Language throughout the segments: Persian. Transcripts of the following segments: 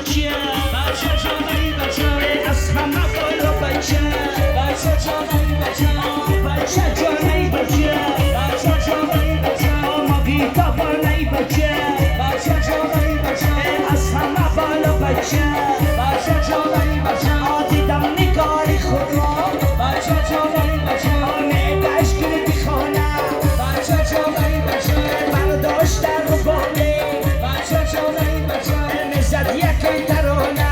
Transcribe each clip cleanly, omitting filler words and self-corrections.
بچه بچه جان ای بچه از همه بالا بچه بچه جان ای بچه بچه جان ای بچه بچه جان ای بچه ما بیتا بالا ای بچه بچه جان ای بچه از همه بالا بچه بچه جان ای بچه دیدم نگاری خود را بچه جان ای بچه نگهش گردی خانه بچه جان ای بچه برداشتن رو باله بچه جان ای بچه نزد یکی ترانه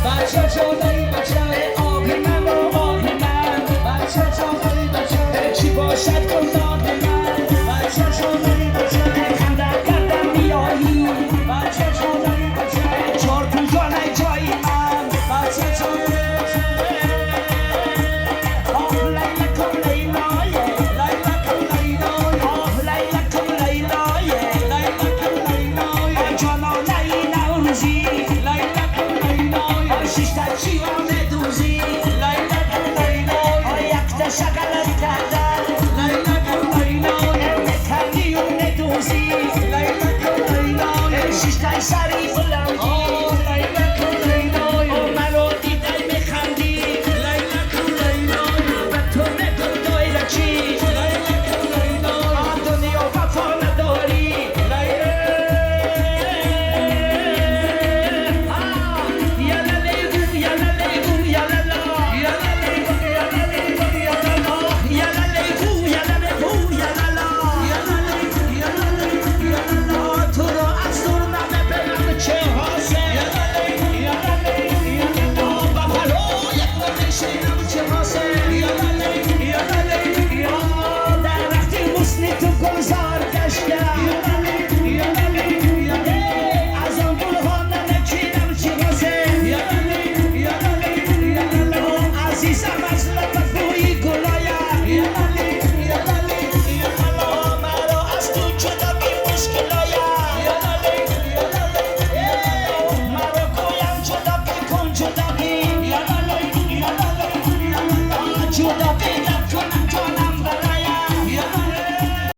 بچه جان ای بچه آقی من و آقی من بچه جان ای بچه چی باشد گناه من بچه جان ای بچه خنده کردم میایی بچه جان ای بچه چار تو جانه جایی من بچه جان ای بچه آه لیلکم لیلای لیلکم لیلای آه لیلکم لیلای لیلکم لیلای جانا لیلا روزی لیلکم لیلای شیشتا چیانه دوزی لیلکم لیلای یک شکلت کردن لیلکم لیلای نکنی و ندوزی لیلکم لیلای شیشتای سری بلندی لیلکم لیلای منو دیدی میخندی لیلکم لیلای به تو نگو دایره چی لیلکم لیلای دنیا وفا نداری تو رو از دور نبینم چه حاصل در وقتی مسنی تو گلزار گشتم از آن گلها نمیچینم چی حاصل عزیزم از لب بوی گلایم مرا از تو جدا بی مشکلایم مرا گویم جدا بی کن جدا بی